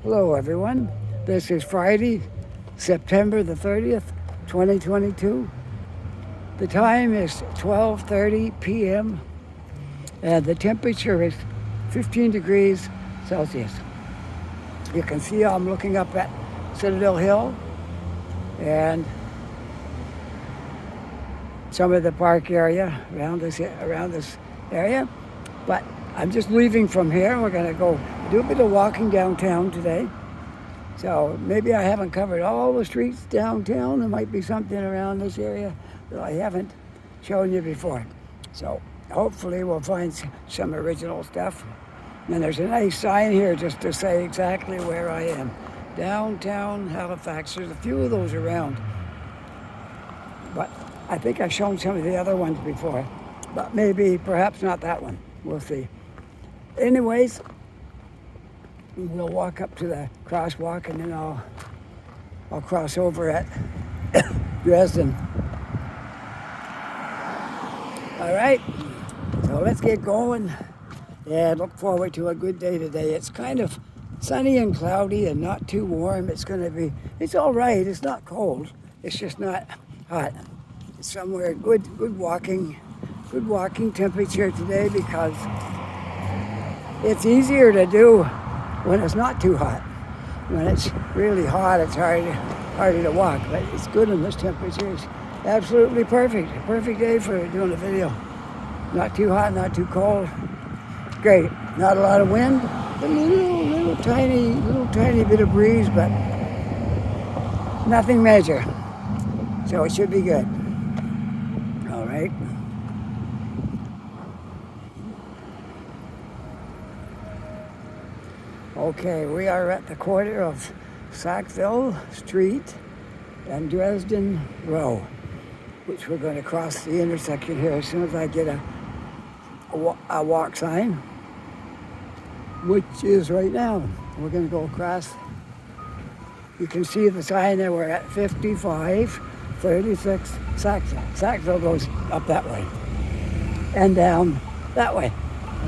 Hello everyone. This is Friday, September the 30th, 2022. The time is 12:30 p.m. and the temperature is 15 degrees Celsius. You can see I'm looking up at Citadel Hill and some of the park area around this area. But I'm just leaving from here. We're going to go do a bit of walking downtown today. So maybe I haven't covered all the streets downtown. There might be something around this area that I haven't shown you before. So hopefully we'll find some original stuff. And there's a nice sign here just to say exactly where I am. Downtown Halifax. There's a few of those around. But I think I've shown some of the other ones before. But maybe, perhaps not that one. We'll see. Anyways, we'll walk up to the crosswalk and then I'll cross over at Dresden. All right, so let's get going and look forward to a good day today. It's kind of sunny and cloudy and not too warm. It's all right. It's not cold. It's just not hot. It's somewhere good walking temperature today because it's easier to do when it's not too hot. When it's really hot, it's harder to walk, but it's good in this temperature. It's absolutely perfect. A perfect day for doing a video. Not too hot, not too cold. Great. Not a lot of wind. A little tiny bit of breeze, but nothing major. So it should be good. All right. Okay, we are at the corner of Sackville Street and Dresden Row, which we're going to cross the intersection here as soon as I get a walk sign, which is right now. We're going to go across. You can see the sign there. We're at 5536 Sackville. Sackville goes up that way and down that way.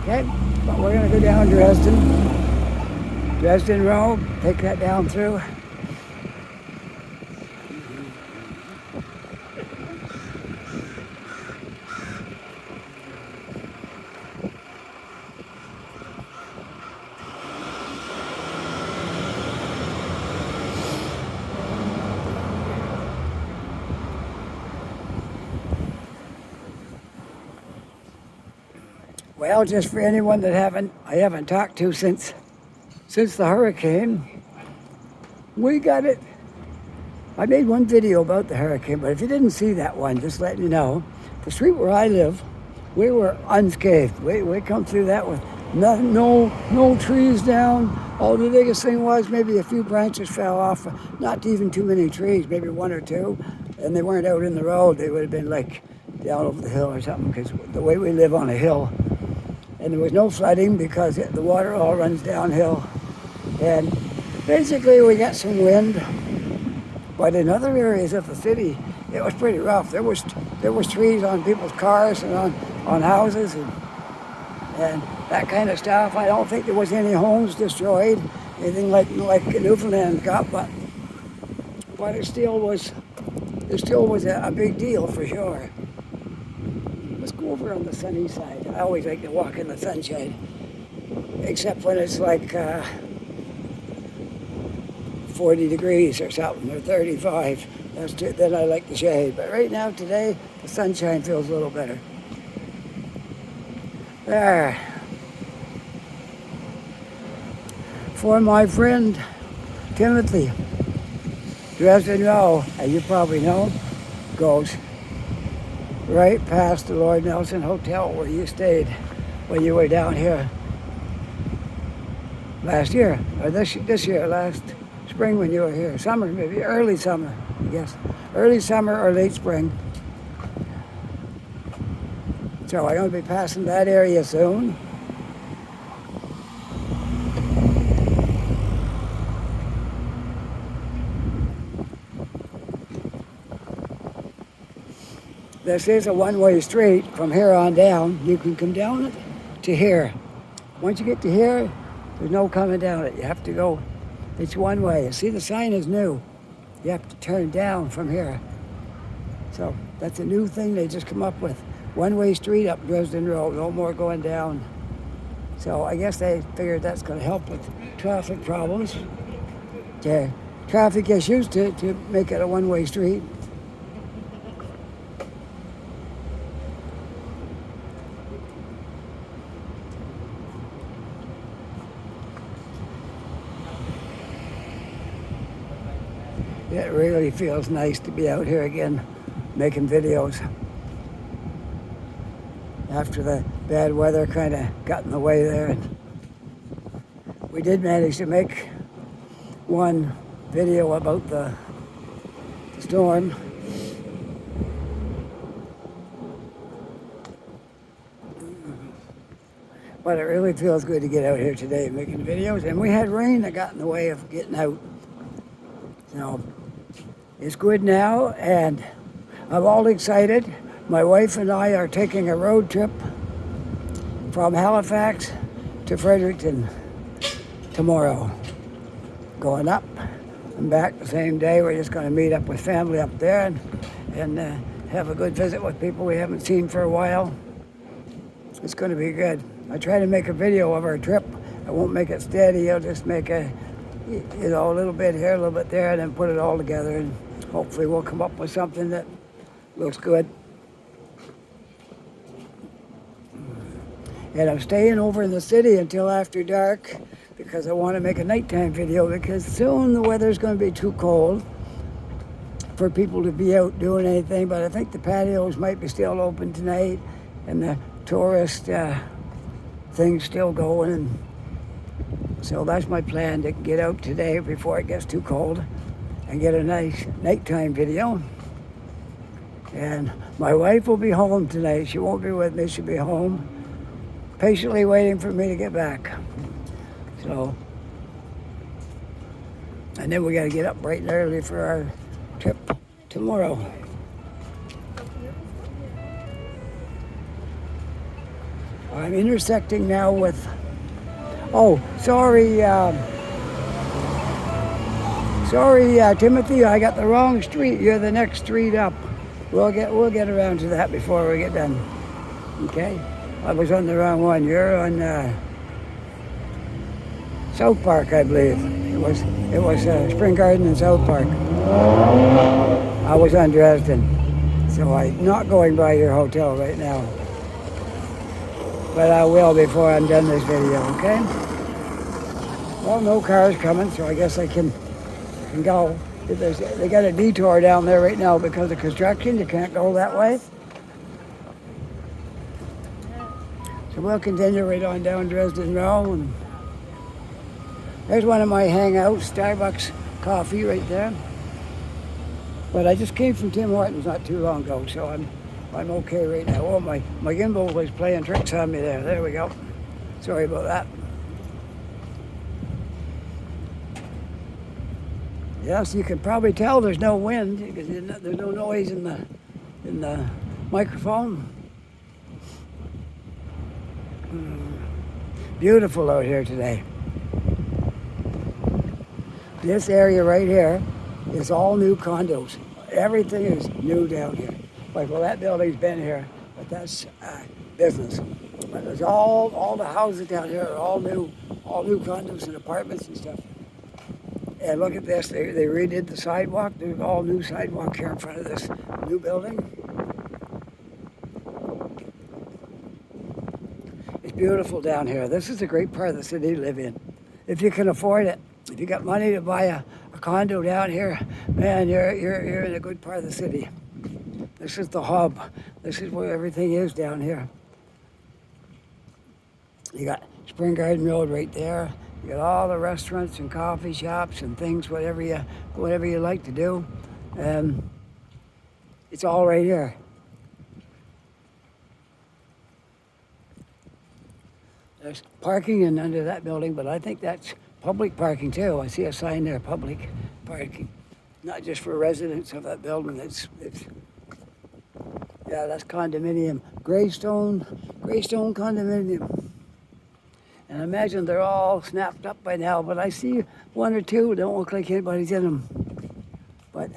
Okay, but we're going to go down Dresden Road, take that down through. Well, just for anyone that I haven't talked to since the hurricane, we got it. I made one video about the hurricane, but if you didn't see that one, just letting you know, the street where I live, we were unscathed. We come through that with no trees down. All the biggest thing was maybe a few branches fell off, not even too many trees, maybe one or two, and they weren't out in the road. They would have been like down over the hill or something, because the way we live on a hill. And there was no flooding because the water all runs downhill. And basically we got some wind, but in other areas of the city, it was pretty rough. There was trees on people's cars and on houses and that kind of stuff. I don't think there was any homes destroyed, anything like Newfoundland got, but it still was a big deal for sure. Let's go over on the sunny side. I always like to walk in the sunshine, except when it's like 40 degrees or something, or 35. Then I like the shade. But right now, today, the sunshine feels a little better. There. For my friend Timothy, Dresden Row, as you probably know, goes right past the Lord Nelson Hotel where you stayed when you were down here last year, or this year, last spring when you were here. Summer, maybe early summer, I guess. Early summer or late spring. So I'm going to be passing that area soon. This is a one-way street from here on down. You can come down it to here. Once you get to here, there's no coming down it. You have to go It's one way. See, the sign is new. You have to turn down from here. So that's a new thing they just come up with. One-way street up Dresden Road, no more going down. So I guess they figured that's going to help with traffic problems, traffic issues to make it a one-way street. It really feels nice to be out here again, making videos. After the bad weather kind of got in the way there. And we did manage to make one video about the storm. But it really feels good to get out here today making videos. And we had rain that got in the way of getting out. So it's good now, and I'm all excited. My wife and I are taking a road trip from Halifax to Fredericton tomorrow. Going up and back the same day. We're just going to meet up with family up there and have a good visit with people we haven't seen for a while. It's going to be good. I try to make a video of our trip. I won't make it steady. I'll just make a little bit here, a little bit there, and then put it all together, and hopefully we'll come up with something that looks good. And I'm staying over in the city until after dark because I want to make a nighttime video, because soon the weather's going to be too cold for people to be out doing anything. But I think the patios might be still open tonight, and the tourist thing's still going, and so that's my plan, to get out today before it gets too cold and get a nice nighttime video. And my wife will be home tonight. She won't be with me. She'll be home, patiently waiting for me to get back. So, and then we got to get up bright and early for our trip tomorrow. I'm intersecting now with, sorry, Timothy, I got the wrong street. You're the next street up. We'll get around to that before we get done. Okay? I was on the wrong one. You're on South Park, I believe. It was Spring Garden and South Park. I was on Dresden, so I'm not going by your hotel right now. But I will before I'm done this video, okay? Well, no cars coming, so I guess I can go. They got a detour down there right now because of construction. You can't go that way. So we'll continue right on down Dresden Road. And there's one of my hangouts, Starbucks coffee right there. But I just came from Tim Hortons not too long ago, so I'm okay right now. Oh, my gimbal was playing tricks on me there. There we go. Sorry about that. Yes, you can probably tell there's no wind because there's no noise in the microphone. Beautiful out here today. This area right here is all new condos. Everything is new down here. Like, well, that building's been here, but that's business. But there's all the houses down here are all new condos and apartments and stuff. And look at this, they redid the sidewalk. There's all new sidewalk here in front of this new building. It's beautiful down here. This is a great part of the city to live in, if you can afford it. If you got money to buy a condo down here, man, you're in a good part of the city. This is the hub. This is where everything is down here. You got Spring Garden Road right there. You got all the restaurants and coffee shops and things, whatever you like to do. It's all right here. There's parking in under that building, but I think that's public parking too. I see a sign there, public parking, not just for residents of that building. Yeah, that's condominium, Greystone condominium. And And I imagine they're all snapped up by now, but I see one or two. Don't look like anybody's in them. But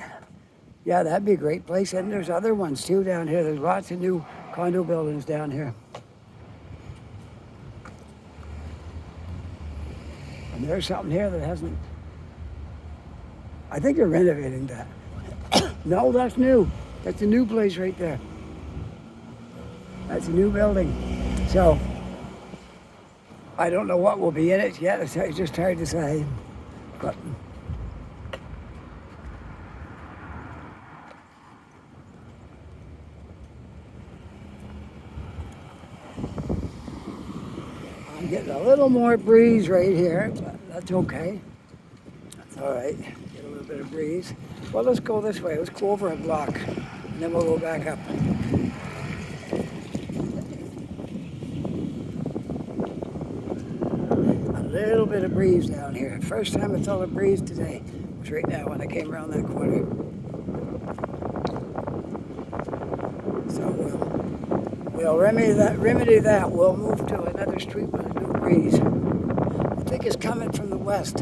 yeah, that'd be a great place. And there's other ones too down here. There's lots of new condo buildings down here. And there's something here that hasn't, I think they're renovating that. No, that's new. That's a new place right there. That's a new building. So, I don't know what will be in it yet. It's just hard to say. But I'm getting a little more breeze right here, but that's okay. That's all right. Get a little bit of breeze. Well, let's go this way. Let's go over a block, and then we'll go back up. A little bit of breeze down here. First time I felt a breeze today was right now when I came around that corner. So we'll remedy that. We'll move to another street with a new breeze. I think it's coming from the west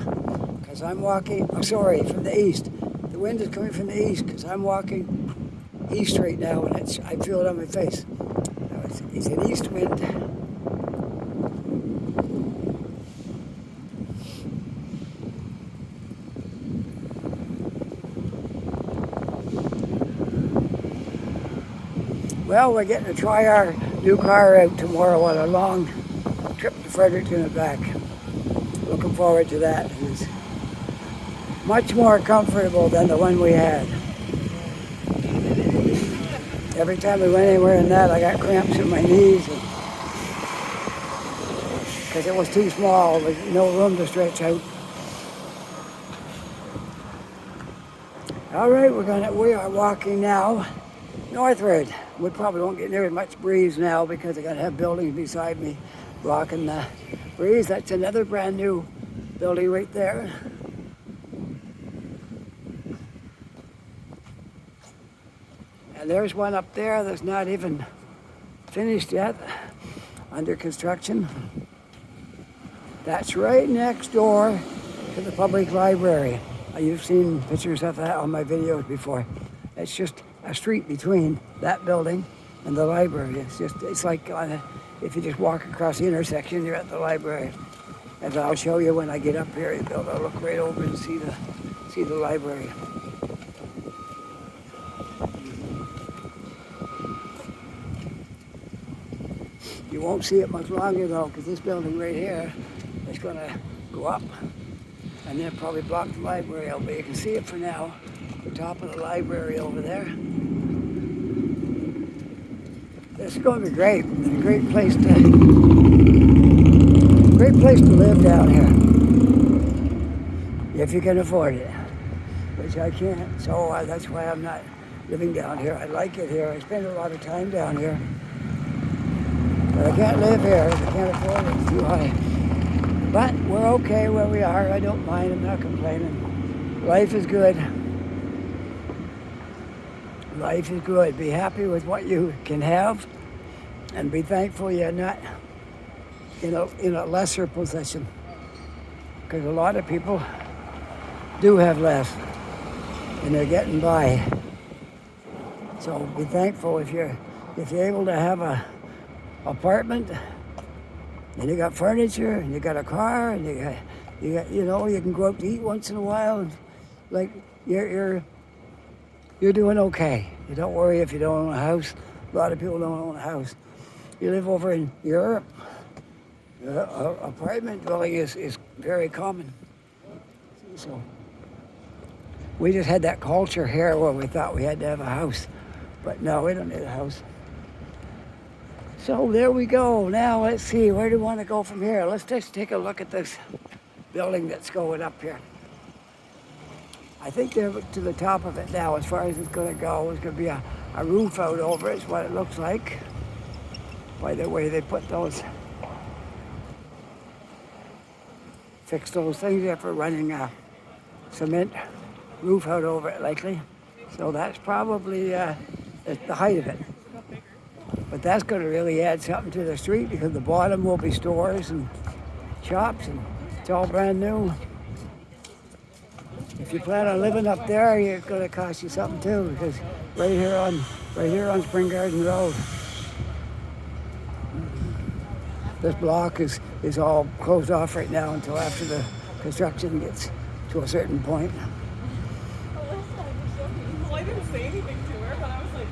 because I'm walking, from the east. The wind is coming from the east because I'm walking east right now and I feel it on my face. It's an east wind. Well, we're getting to try our new car out tomorrow on a long trip to Fredericton and back. Looking forward to that. It's much more comfortable than the one we had. Every time we went anywhere in that, I got cramps in my knees because it was too small. There's no room to stretch out. All right, we are walking now northward. We probably won't get near as much breeze now because I gotta have buildings beside me blocking the breeze. That's another brand new building right there. And there's one up there that's not even finished yet, under construction. That's right next door to the public library. You've seen pictures of that on my videos before. It's just a street between that building and the library. It's like if you just walk across the intersection, you're at the library. As I'll show you when I get up here, you'll be able to look right over and see the library. You won't see it much longer though, because this building right here is going to go up and then probably block the library out. But you can see it for now, the top of the library over there. This is going to be great. It's a great place to live down here, if you can afford it, which I can't. So that's why I'm not living down here. I like it here. I spend a lot of time down here, but I can't live here. I can't afford it. It's too high. But we're okay where we are. I don't mind. I'm not complaining. Life is good. Life is good. Be happy with what you can have and be thankful you're not in a lesser position. Because a lot of people do have less and they're getting by. So be thankful if you're able to have a apartment and you got furniture and you got a car and you got you can go out to eat once in a while and like you're doing okay. You don't worry if you don't own a house. A lot of people don't own a house. You live over in Europe, apartment dwelling is very common. So we just had that culture here where we thought we had to have a house. But no, we don't need a house. So there we go. Now let's see, where do we want to go from here? Let's just take a look at this building that's going up here. I think they're to the top of it now as far as it's going to go. There's going to be a roof out over it, is what it looks like. By the way they put those, fix those things there for running a cement roof out over it likely. So that's probably the height of it. But that's going to really add something to the street because the bottom will be stores and shops, and it's all brand new. If you plan on living up there, it's going to cost you something too, because right here on Spring Garden Road, this block is all closed off right now until after the construction gets to a certain point. Well, I didn't say anything to her, but I was like,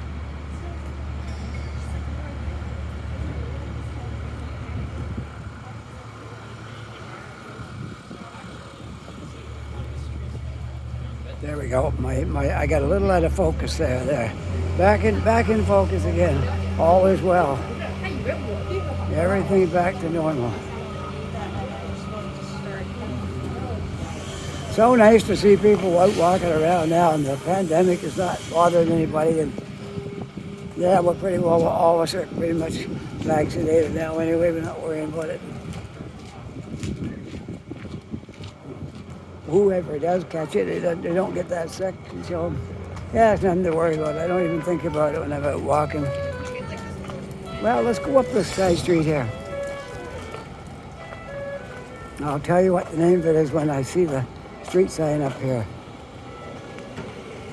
There we go. I got a little out of focus there. Back in focus again. All is well. Everything back to normal. So nice to see people out walking around now, and the pandemic is not bothering anybody. And yeah, we're pretty well, all of us are pretty much vaccinated now anyway. We're not worrying about it. Whoever does catch it, they don't get that sick. So, yeah, it's nothing to worry about. I don't even think about it when I'm out walking. Well, let's go up this side street here. I'll tell you what the name of it is when I see the street sign up here.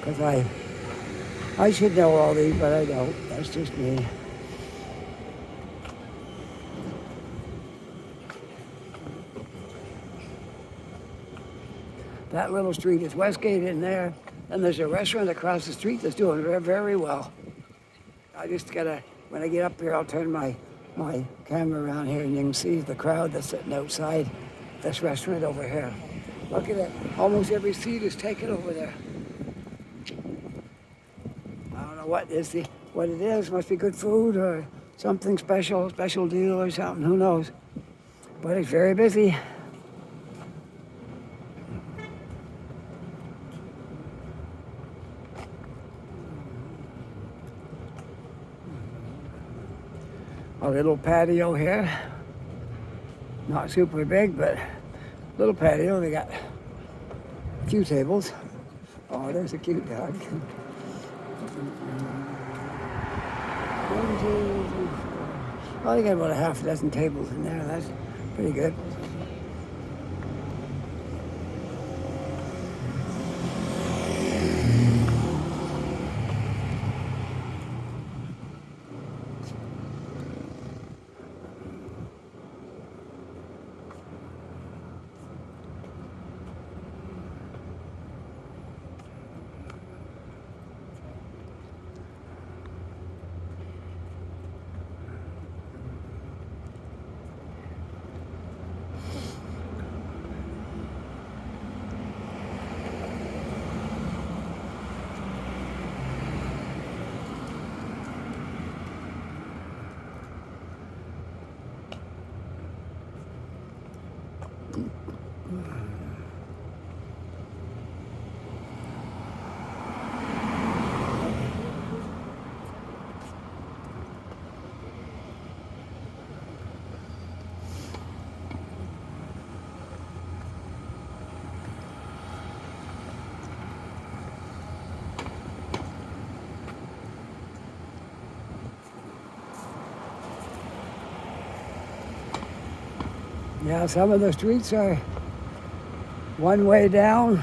Because I should know all these, but I don't. That's just me. That little street is Westgate in there, and there's a restaurant across the street that's doing very, very well. I just gotta, when I get up here, I'll turn my camera around here, and you can see the crowd that's sitting outside this restaurant over here. Look at it, almost every seat is taken over there. I don't know what it is, must be good food or something special deal or something, who knows. But it's very busy. A little patio here, not super big, but little patio. They got a few tables. Oh, there's a cute dog. 1, 2, 3, 4. Oh, they got about a half a dozen tables in there. That's pretty good. Yeah, some of the streets are one way down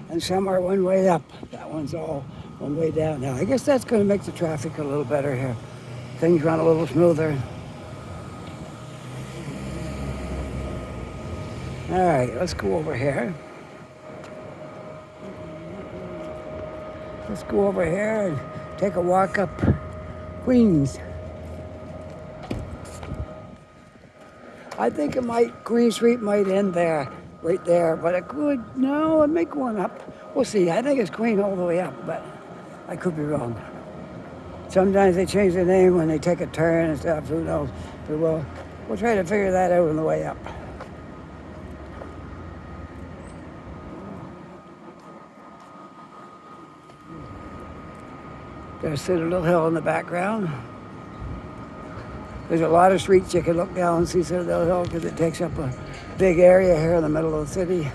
and some are one way up. That one's all one way down now. I guess that's going to make the traffic a little better here. Things run a little smoother. All right, let's go over here. Let's go over here and take a walk up Queens. I think Green Street might end there, right there, but it could, no, it may go on up. We'll see. I think it's Queen all the way up, but I could be wrong. Sometimes they change the name when they take a turn and stuff, who knows. But we'll try to figure that out on the way up. There's Citadel Hill in the background. There's a lot of streets you can look down and see Citadel Hill because it takes up a big area here in the middle of the city.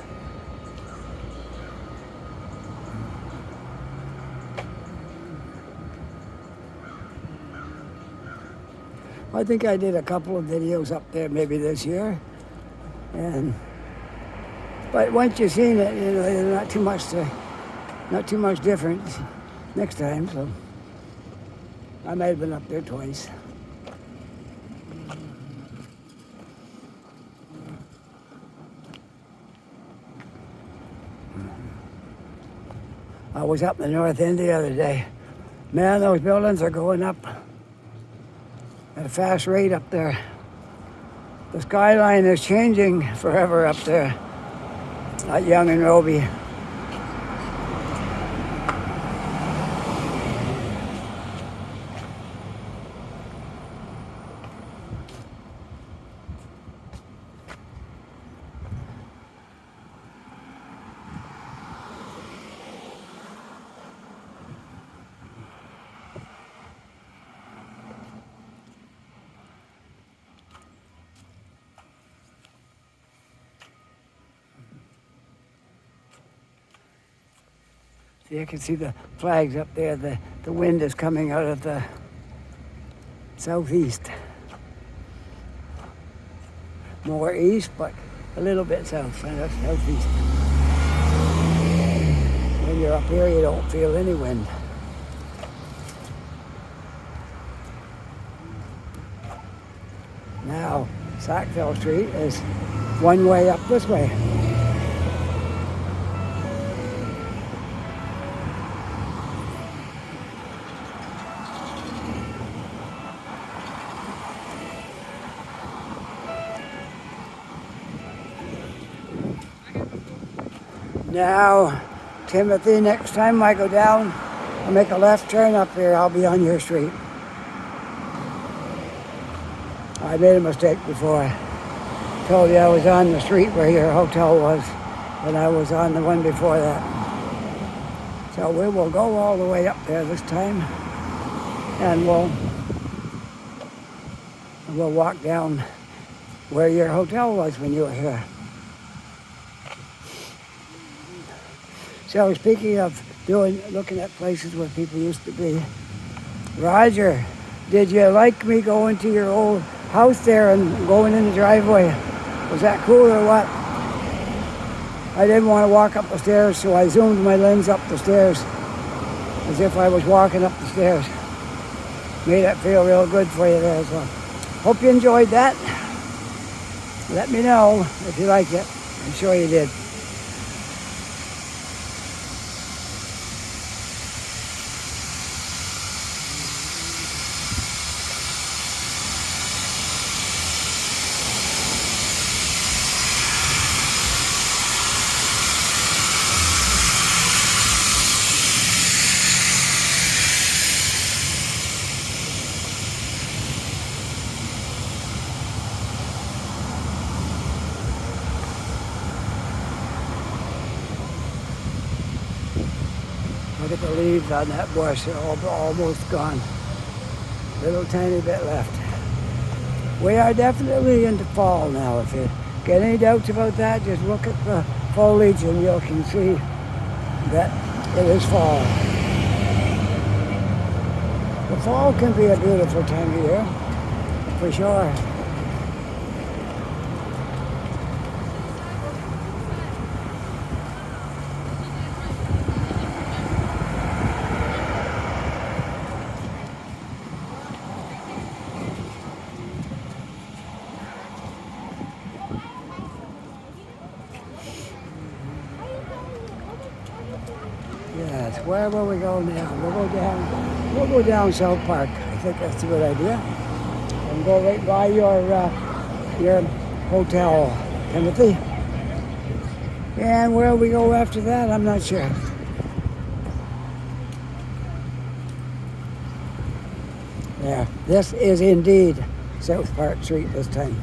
I think I did a couple of videos up there maybe this year. And but once you've seen it, you know, there's not too much difference next time. So I might have been up there twice. I was up in the north end the other day. Man, those buildings are going up at a fast rate up there. The skyline is changing forever up there at Young and Roby. You can see the flags up there. The wind is coming out of the southeast. More east, but a little bit south, and that's southeast. When you're up here, you don't feel any wind. Now, Sackville Street is one way up this way. Now, Timothy, next time I go down, I'll make a left turn up here, I'll be on your street. I made a mistake before. I told you I was on the street where your hotel was, but I was on the one before that. So we will go all the way up there this time, and we'll walk down where your hotel was when you were here. So speaking of looking at places where people used to be, Roger, did you like me going to your old house there and going in the driveway? Was that cool or what? I didn't want to walk up the stairs, so I zoomed my lens up the stairs as if I was walking up the stairs. Made it feel real good for you there. So hope you enjoyed that. Let me know if you liked it. I'm sure you did. Look at the leaves on that bush, they're all almost gone. Little tiny bit left. We are definitely into fall now. If you get any doubts about that, just look at the foliage and you can see that it is fall. The fall can be a beautiful time of year, for sure. Yes, where will we go now? We'll go down South Park. I think that's a good idea. And go right by your hotel, Timothy. And where we go after that, I'm not sure. Yeah, this is indeed South Park Street this time.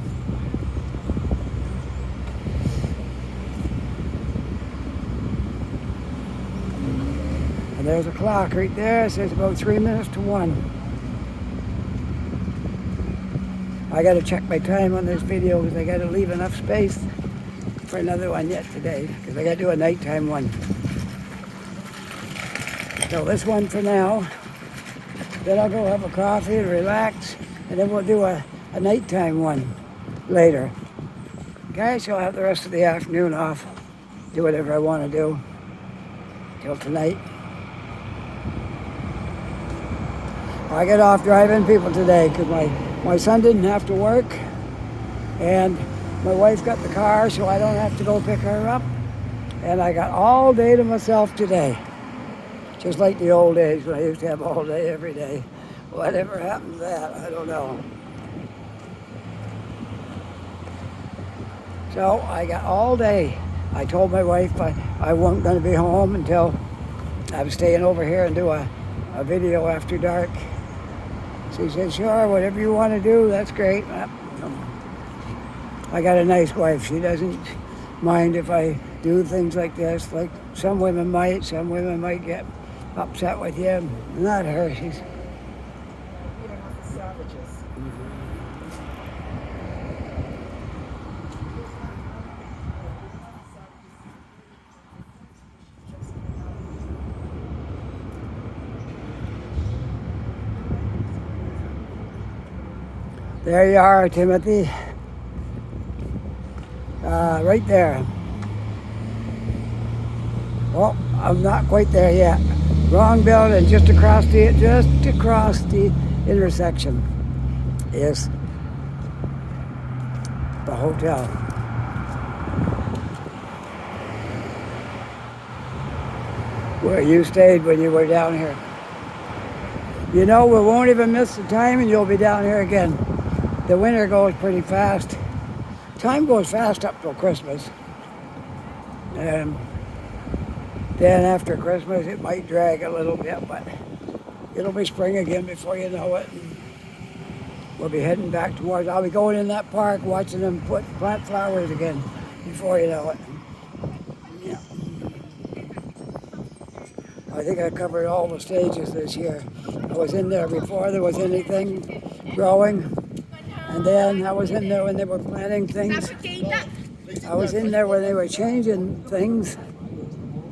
There's a clock right there. It says about 3 minutes to 1. I got to check my time on this video because I got to leave enough space for another one yet today because I got to do a nighttime one. So this one for now. Then I'll go have a coffee and relax, and then we'll do a nighttime one later. Okay, so I'll have the rest of the afternoon off. Do whatever I want to do till tonight. I get off driving people today because my son didn't have to work, and my wife got the car, so I don't have to go pick her up. And I got all day to myself today. Just like the old days when I used to have all day every day. Whatever happened to that, I don't know. So I got all day. I told my wife I wasn't going to be home until I was staying over here and do a video after dark. She said, sure, whatever you want to do, that's great. I got a nice wife. She doesn't mind if I do things like this. Like some women might get upset with you. Not her. She's Savages. There you are, Timothy. Right there. Oh, I'm not quite there yet. Wrong building, just across the intersection is the hotel. Where you stayed when you were down here. You know, we won't even miss the time and you'll be down here again. The winter goes pretty fast. Time goes fast up till Christmas. And then after Christmas, it might drag a little bit, but it'll be spring again before you know it. And we'll be heading back towards, I'll be going in that park watching them plant flowers again before you know it. Yeah. I think I covered all the stages this year. I was in there before there was anything growing. And then I was in there when they were planting things. I was in there when they were changing things.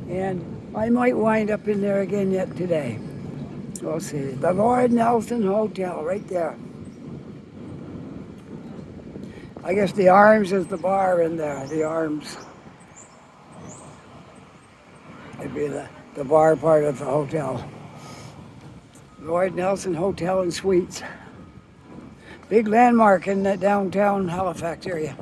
And I might wind up in there again yet today. We'll see. The Lord Nelson Hotel right there. I guess the Arms is the bar in there. The Arms. It'd be the bar part of the hotel. Lord Nelson Hotel and Suites. Big landmark in the downtown Halifax area.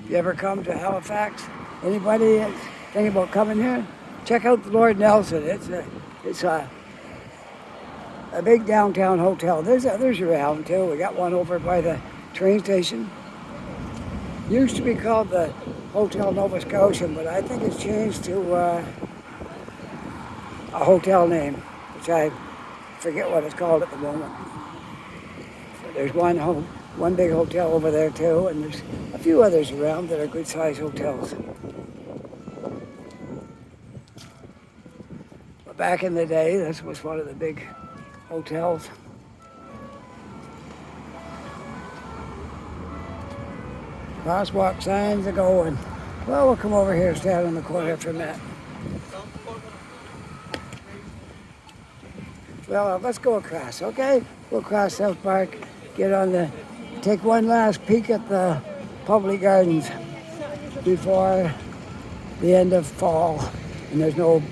If you ever come to Halifax, anybody thinking about coming here, check out the Lord Nelson. It's a big downtown hotel. There's others around too. We got one over by the train station. Used to be called the Hotel Nova Scotian, but I think it's changed to a hotel name, which I forget what it's called at the moment. There's one big hotel over there too, and there's a few others around that are good-sized hotels. But back in the day, this was one of the big hotels. Crosswalk signs are going. Well, we'll come over here and stand on the corner for a minute. Well, let's go across, okay? We'll cross South Park. Take one last peek at the public gardens before the end of fall. And there's no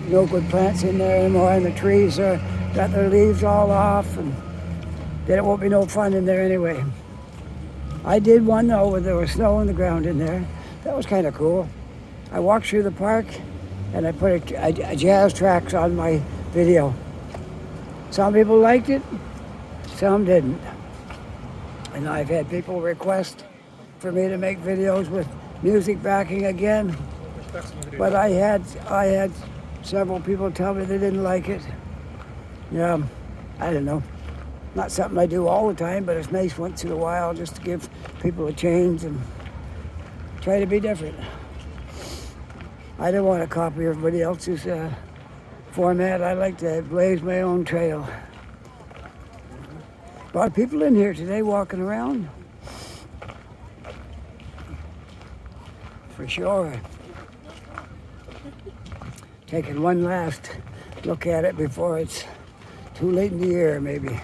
good plants in there anymore, and the trees are got their leaves all off, and then it won't be no fun in there anyway. I did one though where there was snow on the ground in there. That was kind of cool. I walked through the park and I put a jazz tracks on my video. Some people liked it, some didn't. And I've had people request for me to make videos with music backing again. But I had several people tell me they didn't like it. Yeah, I don't know. Not something I do all the time, but it's nice once in a while just to give people a change and try to be different. I don't want to copy everybody else's format. I like to blaze my own trail. A lot of people in here today walking around. For sure. Taking one last look at it before it's too late in the year, maybe.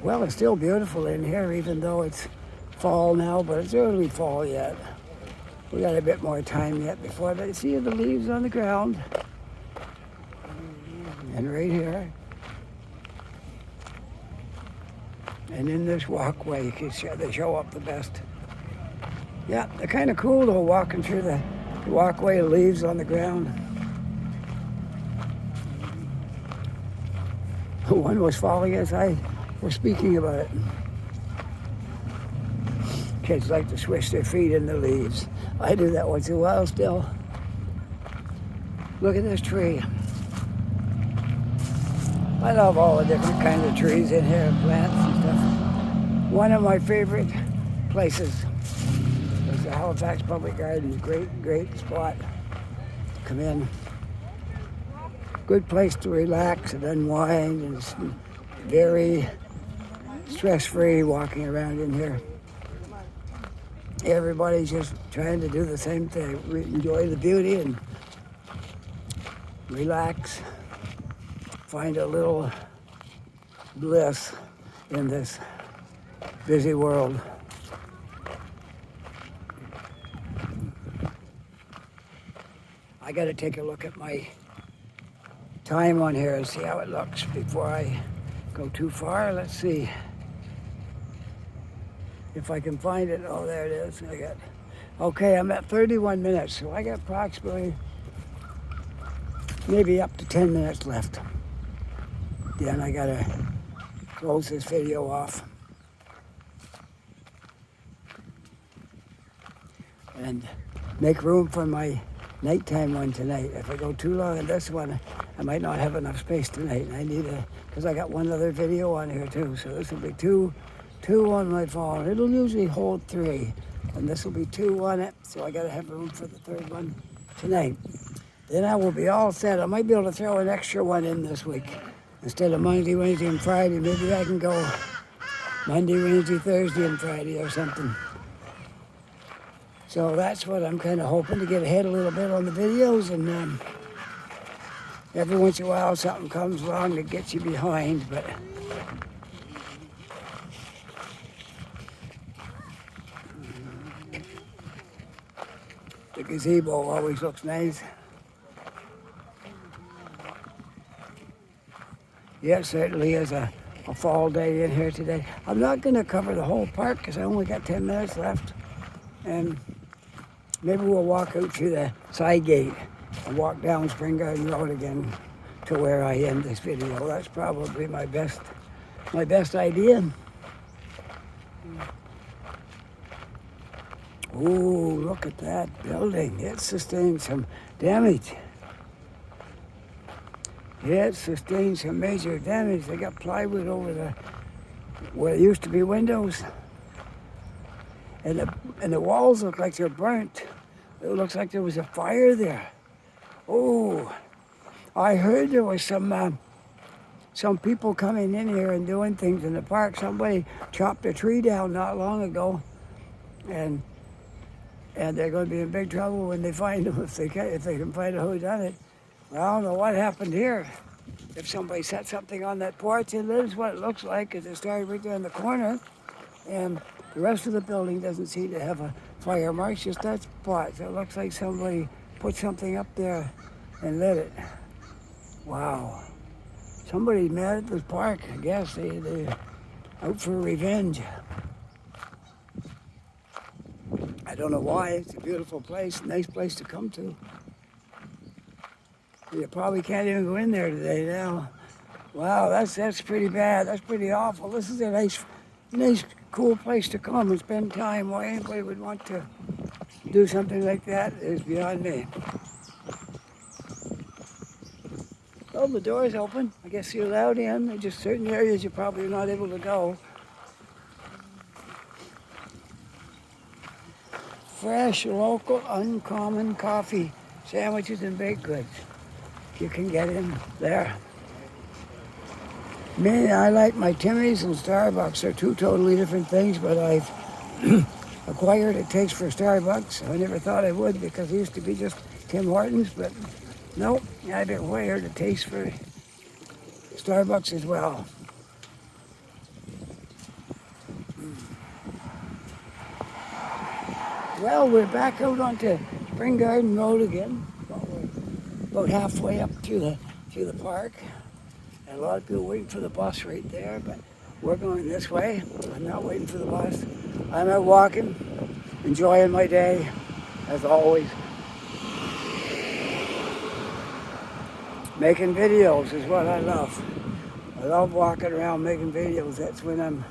Well, it's still beautiful in here, even though it's fall now, but it's early fall yet. We got a bit more time yet before they see the leaves on the ground. And right here. And in this walkway, you can show, they show up the best. Yeah, they're kind of cool though, walking through the walkway, leaves on the ground. One was falling as I was speaking about it. Kids like to swish their feet in the leaves. I do that once in a while still. Look at this tree. I love all the different kinds of trees in here, plants and stuff. One of my favorite places is the Halifax Public Gardens. Great spot to come in. Good place to relax and unwind, and it's very stress-free walking around in here. Everybody's just trying to do the same thing. Enjoy the beauty and relax. Find a little bliss in this busy world. I got to take a look at my time on here and see how it looks before I go too far. Let's see if I can find it. Oh, there it is. Okay, I'm at 31 minutes, so I got approximately maybe up to 10 minutes left. Then I gotta close this video off and make room for my nighttime one tonight. If I go too long on this one, I might not have enough space tonight. I need because I got one other video on here too, so this will be two on my phone. It'll usually hold 3, and this will be 2 on it, so I gotta have room for the third one tonight. Then I will be all set. I might be able to throw an extra one in this week. Instead of Monday, Wednesday, and Friday, maybe I can go Monday, Wednesday, Thursday, and Friday or something. So that's what I'm kind of hoping, to get ahead a little bit on the videos, and every once in a while something comes along that gets you behind, but the gazebo always looks nice. Yeah, it certainly is a fall day in here today. I'm not going to cover the whole park because I only got 10 minutes left. And maybe we'll walk out through the side gate and walk down Spring Garden Road again to where I end this video. That's probably my best idea. Ooh, look at that building. It sustained some damage. It sustained some major damage. They got plywood over where there used to be windows. And the walls look like they're burnt. It looks like there was a fire there. Oh, I heard there was some people coming in here and doing things in the park. Somebody chopped a tree down not long ago, and they're going to be in big trouble when they find them, if they can find out who done it. Well, I don't know what happened here. If somebody set something on that porch, and that is what it looks like, because it started right there in the corner, and the rest of the building doesn't seem to have a fire mark, just that spot. So it looks like somebody put something up there and lit it. Wow. Somebody's mad at this park. I guess they're out for revenge. I don't know why. It's a beautiful place, nice place to come to. You probably can't even go in there today now. Wow, that's pretty bad. That's pretty awful. This is a nice, cool place to come and spend time. Why anybody would want to do something like that is beyond me. Oh, the door's open. I guess you're allowed in. There's just certain areas you're probably not able to go. Fresh, local, uncommon coffee, sandwiches, and baked goods. You can get in there. Me, I like my Timmy's and Starbucks. They're 2 totally different things, but I've acquired a taste for Starbucks. I never thought I would, because it used to be just Tim Hortons, but nope, I've acquired a taste for Starbucks as well. Well, we're back out onto Spring Garden Road again. Well, we're about halfway up to the park. And a lot of people waiting for the bus right there, but we're going this way. I'm not waiting for the bus. I'm out walking, enjoying my day, as always. Making videos is what I love. I love walking around making videos. That's when I'm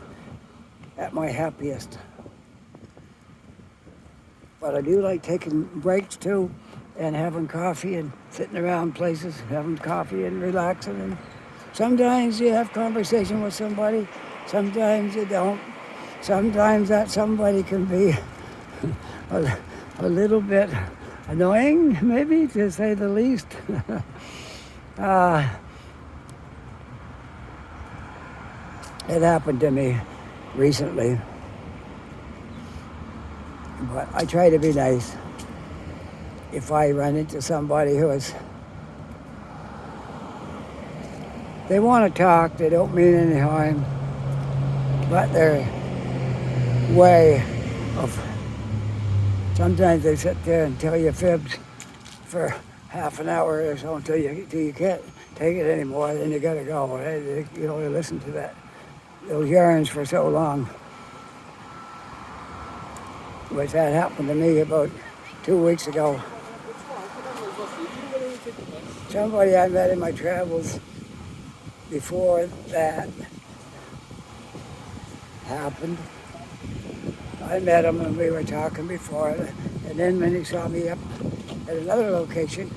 at my happiest. But I do like taking breaks too and having coffee and sitting around places, having coffee and relaxing. And sometimes you have conversation with somebody, sometimes you don't. Sometimes that somebody can be a little bit annoying, maybe, to say the least. It happened to me recently. But I try to be nice. If I run into somebody they want to talk, they don't mean any harm, but their way of, sometimes they sit there and tell you fibs for half an hour or so until you can't take it anymore, then you gotta go. You know, you listen to those yarns for so long. Which that happened to me about 2 weeks ago. Somebody I met in my travels before that happened. I met him and we were talking before, and then when he saw me up at another location,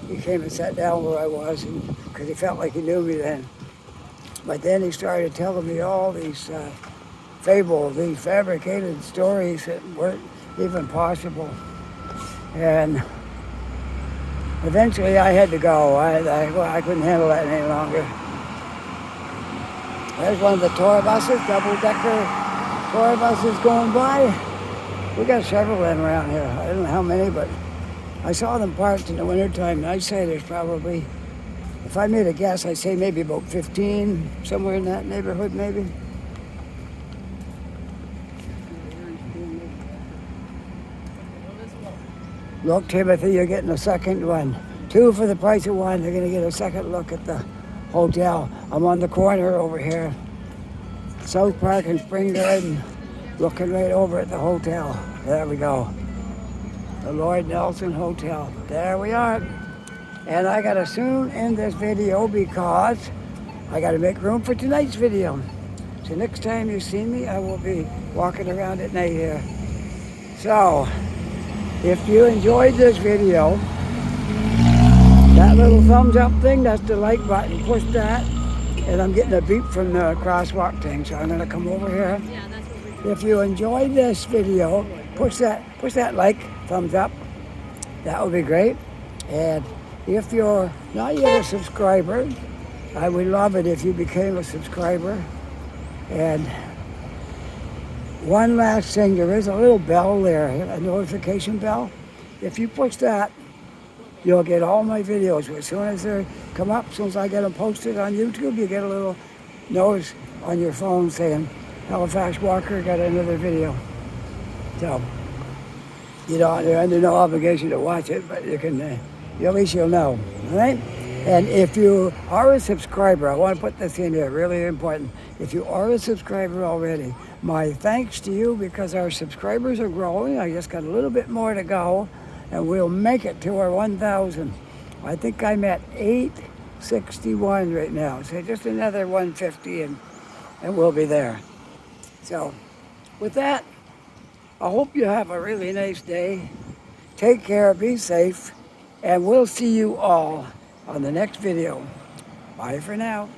he came and sat down where I was, because he felt like he knew me then. But then he started telling me all these fables, these fabricated stories that weren't even possible. And eventually I had to go. I couldn't handle that any longer. There's one of the tour buses, double-decker tour buses going by. We got several of them around here. I don't know how many, but I saw them parked in the wintertime, and I'd say there's probably, if I made a guess, I'd say maybe about 15, somewhere in that neighborhood maybe. Look, Timothy, you're getting a second one. 2 for the price of 1. They're going to get a second look at the hotel. I'm on the corner over here, South Park and Spring Garden, looking right over at the hotel. There we go. The Lloyd Nelson Hotel. There we are. And I got to soon end this video because I got to make room for tonight's video. So next time you see me, I will be walking around at night here. So, if you enjoyed this video, that little thumbs up thing, that's the like button. Push that, and I'm getting a beep from the crosswalk thing, so I'm gonna come over here. Yeah, that's what we're doing. If you enjoyed this video, push that like, thumbs up. That would be great. And if you're not yet a subscriber, I would love it if you became a subscriber. And one last thing, there is a little bell there, a notification bell. If you push that, you'll get all my videos. As soon as they come up, as soon as I get them posted on YouTube, you get a little notice on your phone saying, Halifax Walker got another video. So, you're under no obligation to watch it, but you can, at least you'll know, all right? And if you are a subscriber, I want to put this in here, really important. If you are a subscriber already, my thanks to you, because our subscribers are growing. I just got a little bit more to go, and we'll make it to our 1,000. I think I'm at 861 right now, so just another 150 and we'll be there. So with that, I hope you have a really nice day. Take care, be safe, and we'll see you all on the next video. Bye for now.